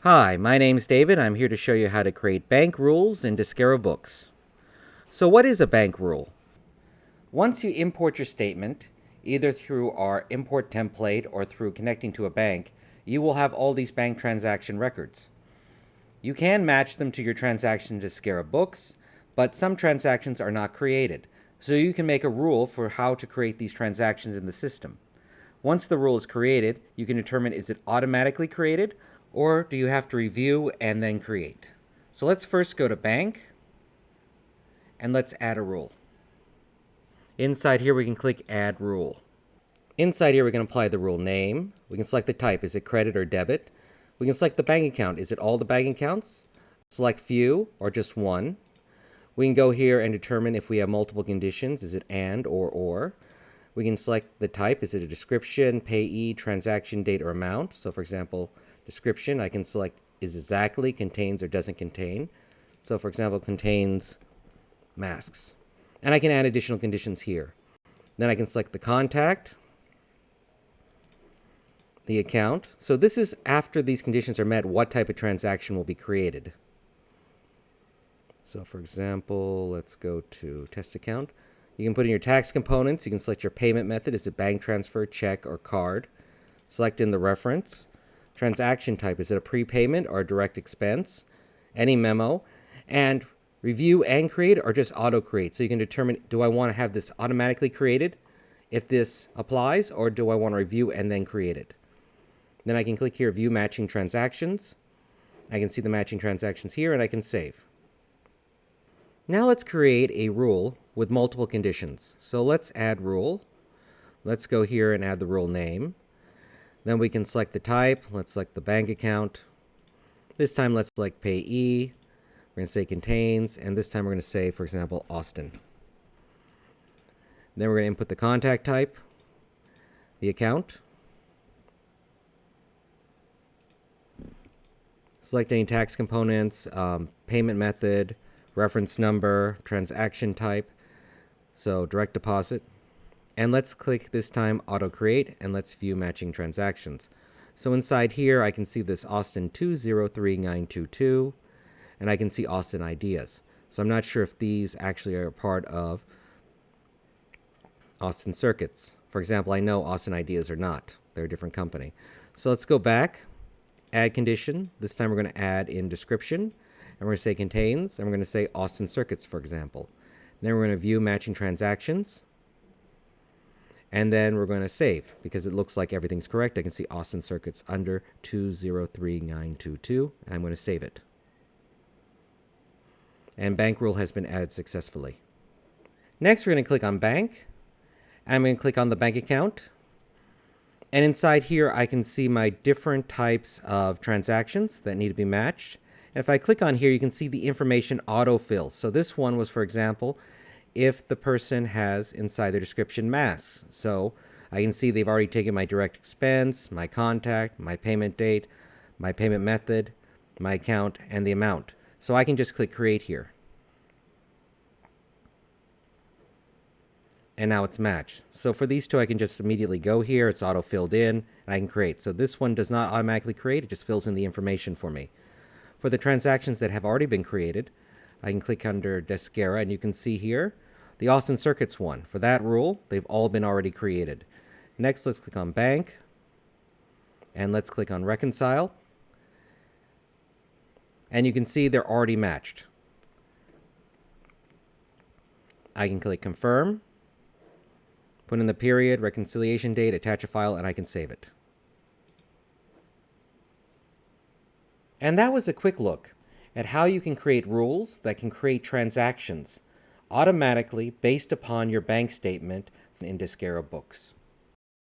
Hi, my name's David. I'm here to show you how to create bank rules in Deskera books. So what is a bank rule? Once you import your statement, either through our import template or through connecting to a bank, you will have all these bank transaction records. You can match them to your transaction Deskera books, but some transactions are not created. So you can make a rule for how to create these transactions in the system. Once the rule is created, you can determine is it automatically created or do you have to review and then create. So let's first go to bank and let's add a rule. Inside here we can click add rule. Inside here we can apply the rule name. We can select the type, is it credit or debit? We can select the bank account, is it all the bank accounts? Select few or just one. We can go here and determine if we have multiple conditions, is it and or. We can select the type, is it a description, payee, transaction date, or amount? So for example, description, I can select is exactly, contains, or doesn't contain. So for example, contains masks. And I can add additional conditions here. Then I can select the contact, the account. So this is after these conditions are met, what type of transaction will be created. So for example, let's go to test account. You can put in your tax components. You can select your payment method. Is it bank transfer, check, or card? Select in the reference. Transaction type. Is it a prepayment or a direct expense? Any memo. And review and create or just auto create. So you can determine, do I want to have this automatically created if this applies, or do I want to review and then create it? Then I can click here, view matching transactions. I can see the matching transactions here and I can save. Now let's create a rule with multiple conditions. So let's add rule. Let's go here and add the rule name. Then we can select the type. Let's select the bank account. This time let's select payee. We're going to say contains, and this time we're going to say, for example, Austin. Then we're going to input the contact type, the account. Select any tax components, payment method, reference number, transaction type, so direct deposit. And let's click this time auto create and let's view matching transactions. So inside here I can see this Austin 203922 and I can see Austin ideas. So I'm not sure if these actually are a part of Austin circuits. For example, I know Austin ideas are not. They're a different company. So let's go back, add condition. This time we're going to add in description. And we're going to say contains, and we're going to say Austin circuits, for example. Then we're going to view matching transactions. And then we're going to save, because it looks like everything's correct. I can see Austin circuits under 203922, and I'm going to save it. And bank rule has been added successfully. Next, we're going to click on bank. I'm going to click on the bank account. And inside here, I can see my different types of transactions that need to be matched. If I click on here, you can see the information autofills. So this one was, for example, if the person has inside their description masks. So I can see they've already taken my direct expense, my contact, my payment date, my payment method, my account, and the amount. So I can just click create here. And now it's matched. So for these two, I can just immediately go here. It's auto-filled in, and I can create. So this one does not automatically create. It just fills in the information for me. For the transactions that have already been created, I can click under Deskera, and you can see here the Austin Circuits one. For that rule, they've all been already created. Next, let's click on Bank, and let's click on Reconcile. And you can see they're already matched. I can click Confirm, put in the period, reconciliation date, attach a file, and I can save it. And that was a quick look at how you can create rules that can create transactions automatically based upon your bank statement in Deskera books.